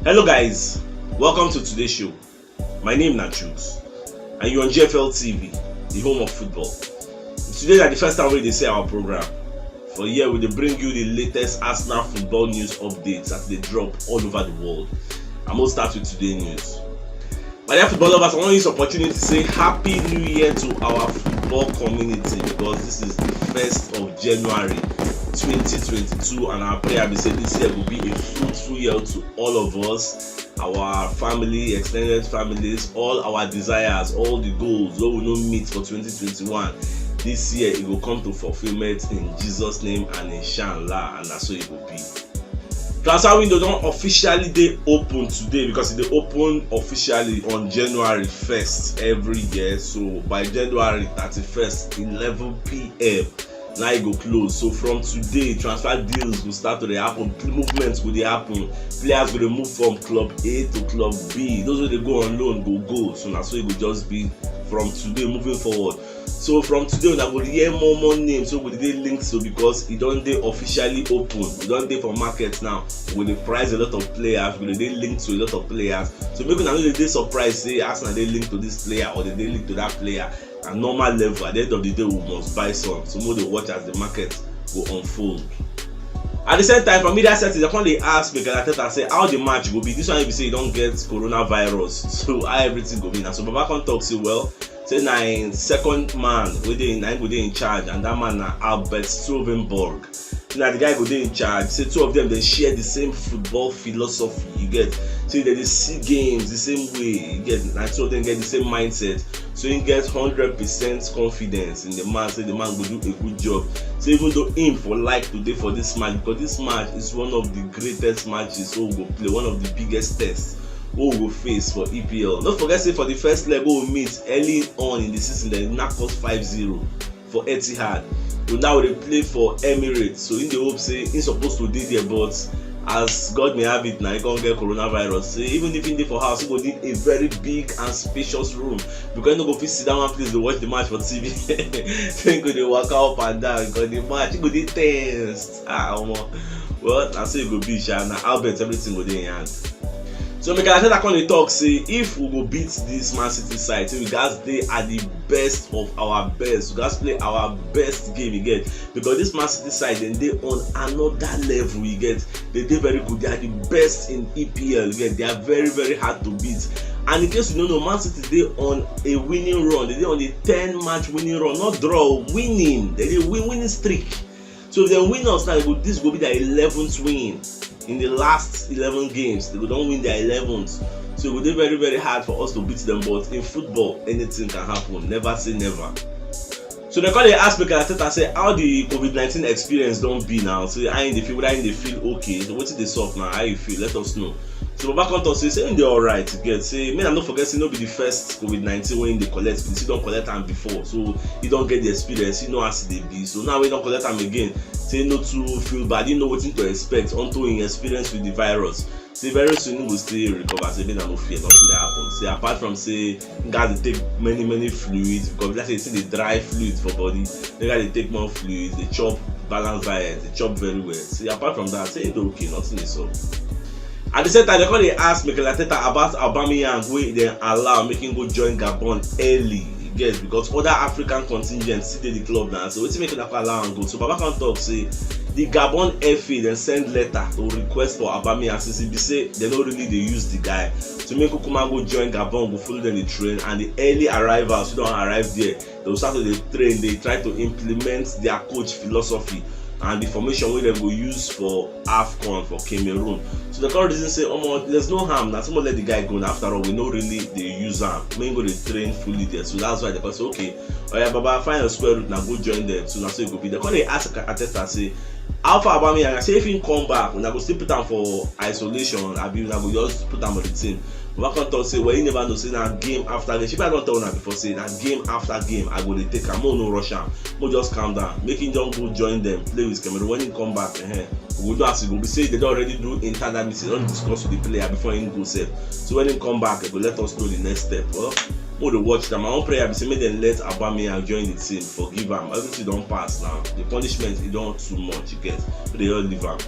Hello guys, welcome to today's show. My name is Nachus and you're on GFL TV, the home of football. Today is the first time we say our program. For here we bring you the latest Arsenal football news updates that they drop all over the world. I'm going to start with today's news. My dear football lovers, I want to use this opportunity to say Happy New Year to our football community because this is the 1st of January 2022 and our prayer we say this year will be a fruitful year to all of us, our family, extended families, all our desires, all the goals that we will not meet for 2021. This year it will come to fulfillment in Jesus' name and inshallah, and that's what it will be. Transfer window don't officially they open today because they open officially on January 1st every year. So by January 31st, 11 p.m. now it go close. So from today, transfer deals will start to happen, movements will happen, players will move from club A to club B. Those who they go on loan go. So that's so it will just be from today moving forward. So from today we will hear more names. So we did links so because it don't they officially open. We don't they for markets now. We will price a lot of players. We will they link to a lot of players. So maybe now they surprise say Arsenal they link to this player or they link to that player. At normal level, at the end of the day, we must buy some. So more they watch as the market will unfold. At the same time, from media settings, they can't ask me and say how the match will be. This one, if you say you don't get coronavirus, so how everything will be now. So Baba can talk say well. Say nine second man within in charge, and that man Albert Strovenborg. Now the guy go in charge. Say two of them they share the same football philosophy. You get so they see games the same way. You get and two of them get the same mindset. So he gets 100% confidence in the man. Say the man will do a good job. So even though him for like today for this match because this match is one of the greatest matches. So we go play one of the biggest tests. We will face for EPL. Don't forget, say for the first leg we will meet early on in the season, they knock us 5-0 for Etihad. So now they play for Emirates. So in the hope, say he's supposed to do there, but as God may have it, now he can't get coronavirus. So even if in there for house, he will need a very big and spacious room because you no go fit sit down one place to watch the match for TV. So he go dey walk up and down because the match he go dey tense. Well, that's how it go be. Now Albert, everything go dey in hand. So make I that kind of talk say if we go beat this Man City side, so we guys they are the best of our best. We guys play our best game you get because this Man City side then they on another level you get. They very good. They are the best in EPL. You get they are very hard to beat. And in case you don't know, Man City they on a winning run. They on a 10-match winning run, not draw, winning. They winning streak. So if they win us now, this will be their 11th win. In the last 11 games, they don't win their 11th. So it will be very hard for us to beat them. But in football, anything can happen. Never say never. So they call the aspect and say how the COVID-19 experience don't be now. So I in the feel, whether they feel okay. So what's the soft now? How you feel? Let us know. So back on to say they're alright to get. Say me, I'm not forgetting not be the first COVID-19 when they collect. You don't collect them before, so you don't get the experience. You know how they be. So now we don't collect them again. Say not to feel bad. You know what to expect until you experience with the virus. Say very soon you will still recover. Say then no fear, nothing that happens. Say apart from say you guys take many fluids because let's say the dry fluids for body. They guys take more fluids. They chop balanced diet. They chop very well. See apart from that, say it's okay, nothing is up. At the same time, they call they ask Mikel Arteta about Aubameyang wey they allow making go join Gabon early. Yes, because other African contingents still the club now. So what's making allow and go? So Baba can talk say the Gabon FA then send letter to request for Aubameyang since he be say they don't really they use the guy to make Kukuma go join Gabon, go follow them the train, and the early arrivals who don't arrive there, they will start to the train. They try to implement their coach philosophy and the formation wey dem go use for AFCON for Cameroon. So the current reason say there's no harm na someone let the guy go. After all, we no really dey use am. Make go dey train fully there. So that's why they say okay, oya Baba find your square root na go join them. So na so e go be. They come dey ask Arteta say how far Aubameyang? I say if he come back, una go still put am for isolation. Abi una go just put am on the team. Baba come talk say well you never know say na game after game. She I don tell una before say na game after game I go dey take am. No rush am. Mo just calm down. Make him just go join them. Play with Cameroon. When he come back, we go do as e go be say they don already do internal meeting. Don discuss with the player before he go sef. So when he come back, they go let us know the next step. Well, more to watch them. My own prayer be say make them let Aubameyang join the team. Forgive him. Everything don't pass now. The punishment it don't too much. You get, but they all leave him.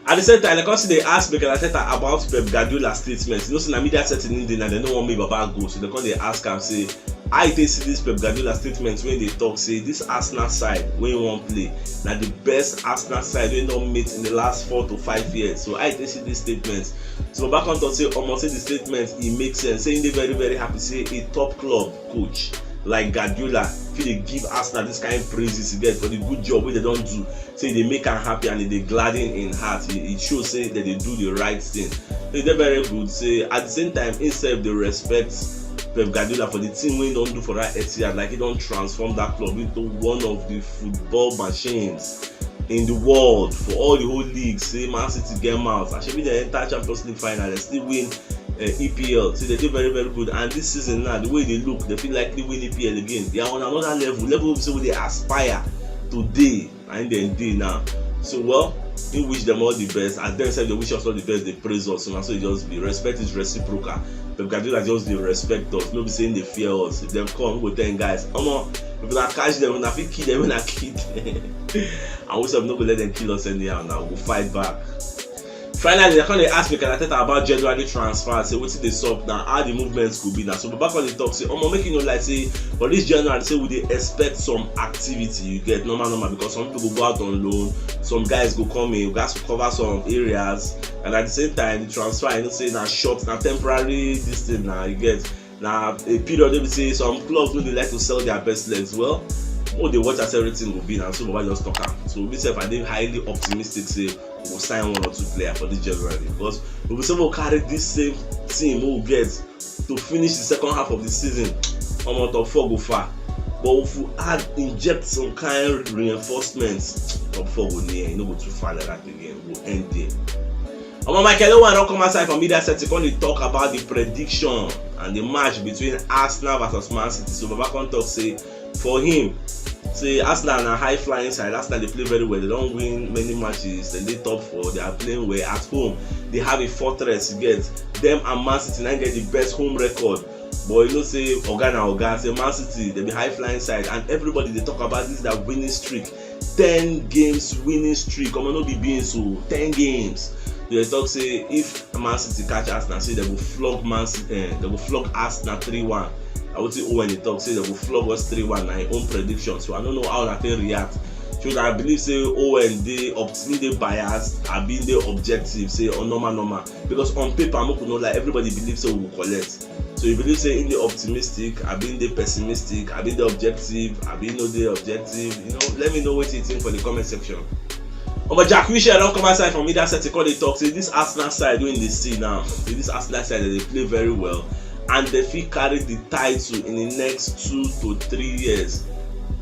At the same time, like also they ask Mikel Arteta about Pep Guardiola's statements. You know, so in media setting in and they don't want me about go. So they come they ask and say, I they see this Pep Guardiola statements when they talk, say this Arsenal side when you want play. Now the best Arsenal side we don't meet in the last 4 to 5 years. So I they see these statements. So back on to say almost say the statements, it makes sense. Saying they very, very happy, say a top club coach like Guardiola, if they give Arsenal this kind of praises to get for the good job wey they don't do, say they make them happy and they gladden in heart. It shows say that they do the right thing. So they're very good. Say at the same time, instead they respect Pep Guardiola for the team we don't do for that Etihad, like he don't transform that club into one of the football machines in the world for all the whole leagues. Say Man City get out, actually they enter Champions League final, they still win EPL. So they do very, very good. And this season now, the way they look, they feel like they win EPL again. They are on another level so they aspire today and then day now. So well, we wish them all the best. As them said, they wish us all the best. They praise us. So it just be respect is reciprocal. Pep Guardiola just they respect us. No be saying they fear us. If them come, we tell guys, come on. If we catch them, when I kill them, when I kill them. And we said not gonna let them kill us anyhow. Now we'll fight back. Finally, they come ask Mikel Arteta about January transfer. Say what they sup now, how the movements could be now. So back on the talk, say, making you like say for this January, say would they expect some activity? You get normal because some people go out on loan, some guys go come in, guys to cover some areas, and at the same time the transfer, you know, say now short, now temporary this thing now you get now a period. They will say some clubs know they like to sell their best legs. Well, they watch as everything will be now. So Baba just talk am. So we say I dey highly optimistic say we will sign 1 or 2 players for this January because we will say we'll carry this same team we will get to finish the second half of the season. Top 4 go far, but if we inject some kind of reinforcements, top 4 go near. You know go too far like that again. We'll end there. Michael Owen don't come outside from media set to come talk about the prediction and the match between Arsenal versus Man City. So Baba can talk say for him, say Arsenal na high flying side. Arsenal they play very well. They don't win many matches. Then they top 4. They are playing well at home. They have a fortress. You get them and Man City now get the best home record. But you know say Oga say Man City they be high flying side and everybody they talk about this that winning streak, 10 games winning streak. Come on, no be being so 10 games. They talk say if Man City catch Arsenal, say they will flog Man City, they will flog Arsenal 3-1. I would say when they talk, say they will flog us 3-1 na own prediction. So I don't know how that they react. So I believe say when they biased, I been the objective, say normal. Because on paper, I'm not like everybody believes so we will collect. So you believe say in the optimistic, I been the pessimistic, I been the objective, I been no the objective. You know, let me know what you think for the comment section. But Jack Wilshere don't come outside from media set to call the talk. Say this Arsenal side doing this see now. This Arsenal side they play very well. And they feel carry the title in the next 2 to 3 years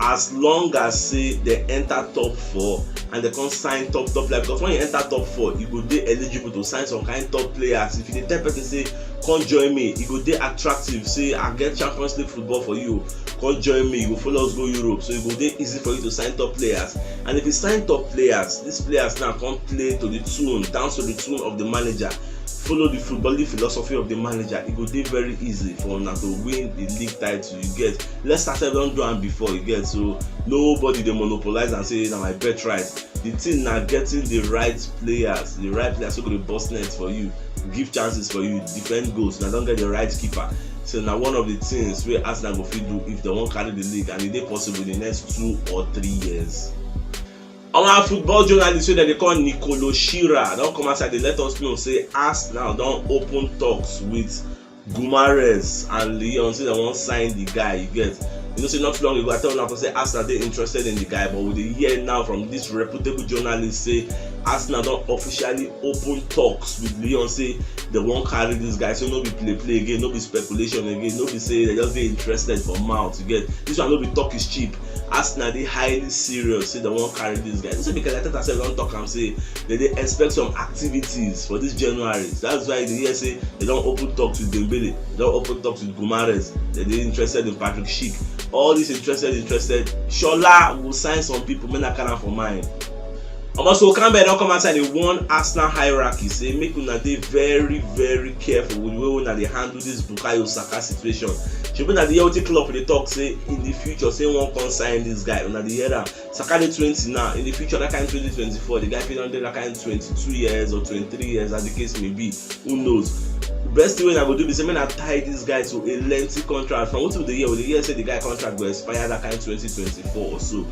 as long as say they enter top 4 and they can sign top player. Because when you enter top 4 you go dey eligible to sign some kind of top players. If you tell person say come join me, you go dey attractive, say I get Champions League football for you, come join me, you go follow us go Europe. So it go dey easy for you to sign top players. And if you sign top players, these players now come play to the tune, down to the tune of the manager, follow the footballing philosophy of the manager. It go dey very easy for una to win the league title. You get Leicester don't do am before, you get, so nobody dey monopolize and say na my bet right. The thing na getting the right players who go dey bust net for you, give chances for you, defend goals. Now don't get the right keeper. So now one of the things where Arsenal go fit do if they won't carry the league, and it is possible in the next 2 or 3 years. Our football journalist that they call Nicolo Shira don't come outside. They let us know say Arsenal don't open talks with Guimaraes and Leon. Say they won't sign the guy. You get, you know, say not too long ago I tell them to say Arsenal they interested in the guy, but with the hear now from this reputable journalist say Arsenal don't officially open talks with Leon. Say they won't carry this guy. So no be play again, no be speculation again, no be say they just be interested for mouth. You get, this one no be talk is cheap. Arsenal they highly serious, say they won't carry this guy. So because I think I said don't talk and say they expect some activities for this January. That's why they hear say they don't open talks with Dembele, they don't open talks with Guimaraes, they're interested in Patrick Schick. All these interested. Shola will sign some people, men are kind for mine. Also, Campbell don come outside dey warn Arsenal hierarchy say make una dey very very careful with the way una dey handle this Bukayo Saka situation. Shebi na the healthy club dey talk say in the future say wan come sign this guy, una dey hear am. Saka dey 20 now, in the future that kind 2024 the guy fit don dey that kind 22 years or 23 years as the case may be, who knows. The best thing I go do be say make I tie this guy to a lengthy contract. From wetin we dey hear say the guy contract go expire that kind 2024 or so.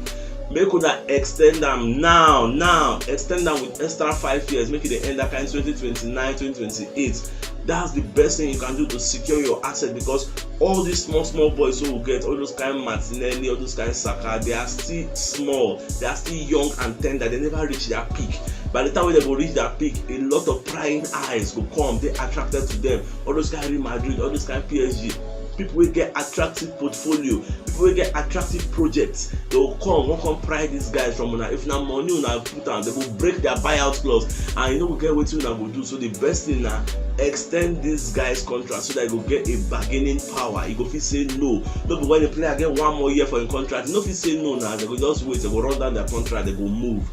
Make una extend am now, extend am with extra 5 years, make it dey end that kind 2029, 2028. That's the best thing you can do to secure your asset, because all these small boys who will get, all those kind Martinelli, all those kind Saka, they are still small, they are still young and tender, they never reach their peak. By the time when they go reach their peak, a lot of prying eyes go come, they attracted to them. All those kind Real Madrid, all those kind PSG, people will get attractive portfolio, people will get attractive projects. They will come pry these guys from una. If na money una put on, they will break their buyout clause, and you know we get wetin una go do. So the best thing na extend this guy's contract so that he go get a bargaining power. He go fit say no. No be when the player get 1 more year for him contract, he no fit say no now. They go just wait, they go run down their contract, they go move.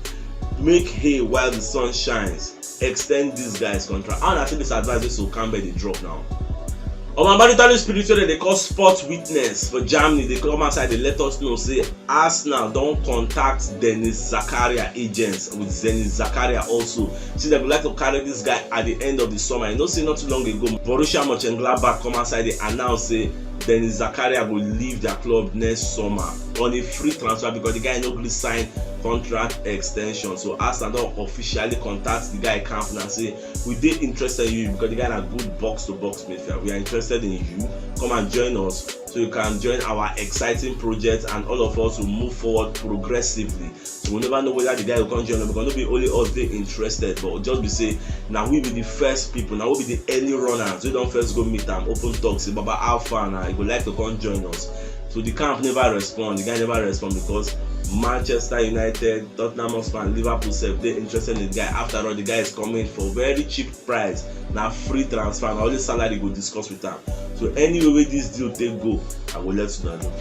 Make hay while the sun shines. Extend this guy's contract. I wanna say this advice so Campbell dey drop now. On my monetary spiritual they call sports witness for Germany. They come outside, they let us know say Arsenal don't contact Dennis Zakaria agents with Dennis Zakaria also. See, they would like to carry this guy at the end of the summer. I know say not too long ago, Borussia Mönchengladbach come outside, they announce say Dennis Zakaria will leave their club next summer on a free transfer because the guy no really sign contract extension. So Arsenal don officially contact the guy camp and say we dey interested in you because the guy na good box to box midfielder. We are interested in you. Come and join us so you can join our exciting project and all of us will move forward progressively. So we never know whether the guy will come join us because no be only us dey interested, but just be say now we be the first people, now we be the early runners. We don first go meet am, open talk, say Baba how far now you go like to come join us. So the camp never respond, the guy never respond because Manchester United, Tottenham Hotspur and Liverpool sef dey interested in the guy. After all, the guy is coming for very cheap price, na free transfer, na only salary go discuss with am. So anyway wey this deal take go, I go let you know.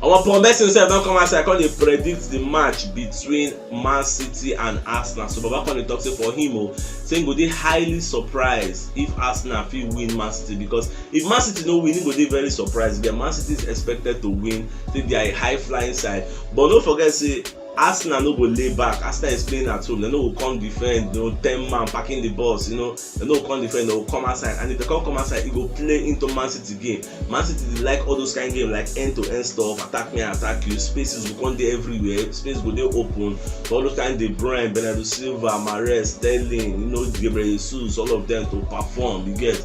Our Pombesi sef don come outside, come dey predict the match between Man City and Arsenal. So Baba come dey talk say for him say him go dey highly surprised if Arsenal fit win Man City, because if Man City no win, him go dey very surprised. Again, Man City is expected to win, say they are a high flying side, but don't forget say Arsenal no go lay back. Arsenal is playing at home, they no go come defend, 10 man packing the balls, they no go come defend, they go come outside, and if they come outside, it go play into Man City game. Man City dey like all those kind of game like end-to-end stuff, attack me, attack you, spaces go come there everywhere, space go dey open, so all those kind De Bruyne, Bernardo Silva, Mahrez, Sterling, Gabriel Jesus, all of them to perform, you get.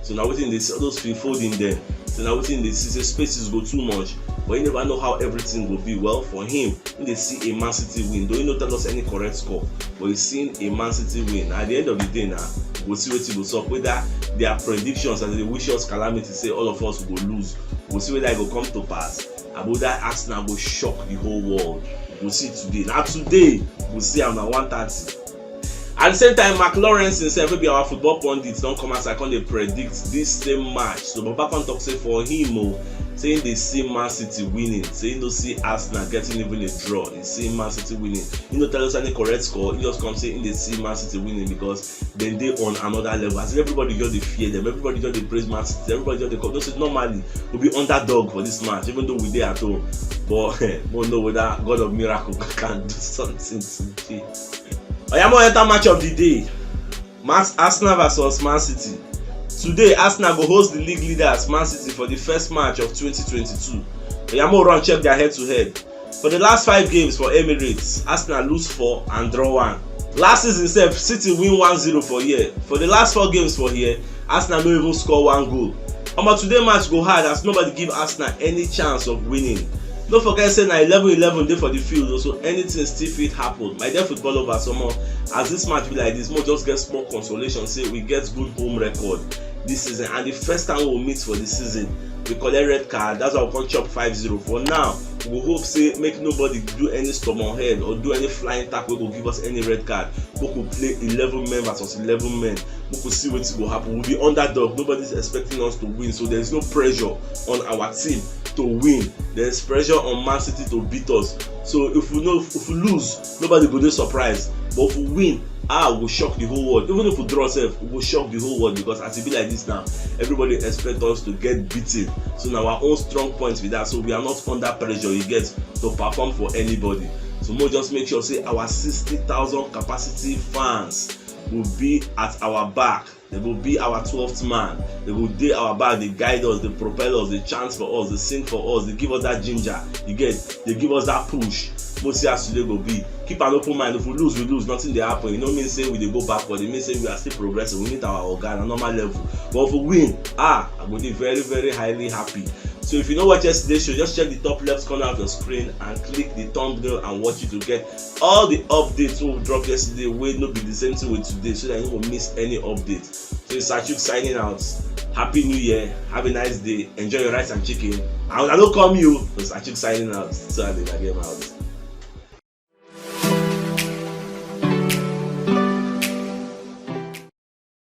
So now wetin dey see all those field in there, so now wetin dey see say spaces go too much, but you never know how everything go be. Well, for him, he dey see a Man City win. Don't you tell us any correct score, but he's seen a Man City win. At the end of the day now, we'll see wetin go sup, whether their predictions and the wish us calamity say all of us will lose, we'll see whether it go come to pass, and whether Arsenal go shock the whole world. We'll see today. Now today, we'll see am na 1:30. At the same time, Mark Lawrence himself, maybe our football pundits don't come outside, come dey predict this same match. So Baba come talk say for him saying they see Man City winning, saying no see Arsenal getting even a draw, he see Man City winning. He no tell us any correct score, he just come saying they see Man City winning because then they on another level. As everybody just dey fear them, everybody just dey praise Man City, everybody just dey come. Don't say normally we'll be underdog for this match, even though we dey at home. But we know whether God of miracle can do something today. Oyamo enter match of the day. Arsenal versus Man City. Today, Arsenal go host the league leaders Man City for the first match of 2022. Oyamo run check their head-to-head. For the last 5 games for Emirates, Arsenal lose 4 and draw 1. Last season sef, City win 1-0 for here. For the last 4 games for here, Arsenal no even score 1 goal. But today match go hard as nobody give Arsenal any chance of winning. Don't forget say na 11-11 dey for the field, so anything still fit happen. My dear football lovers, as this match be like this, more just get small consolation say we get good home record this season, and the first time we will meet for the season we collect red card. That's why we come chop 5-0. For now, we hope say make nobody do any stubborn head or do any flying tackle wey go give us any red card. We could play 11 men versus 11 men. We could see wetin go happen. We'll be underdog. Nobody's expecting us to win, so there's no pressure on our team to win. There's pressure on Man City to beat us. So if we lose, nobody go dey surprised. But if we win, we'll shock the whole world. Even if we draw ourselves, we will shock the whole world, because as it be like this now, everybody expect us to get beaten. So now our own strong points with that, so we are not under pressure you get to perform for anybody. So we'll just make sure say our 60,000 capacity fans will be at our back. They will be our 12th man. They will do our back. They guide us, they propel us, they chant for us, they sing for us, they give us that ginger. You get, they give us that push. Most years today go be. Keep an open mind. If we lose, we lose. Nothing dey happen. You know, mean say we dey go backward. It means say we are still progressing. We meet our organ at normal level. But if we win, I go dey very, very highly happy. So if you know what yesterday's show, just check the top left corner of your screen and click the thumbnail and watch it to get all the updates we dropped yesterday. Wey no be the same thing with today, so that you won't miss any update. So it's Sachuk signing out. Happy New Year. Have a nice day. Enjoy your rice and chicken. I don't come you. It's Sachuk signing out. So I think I get out.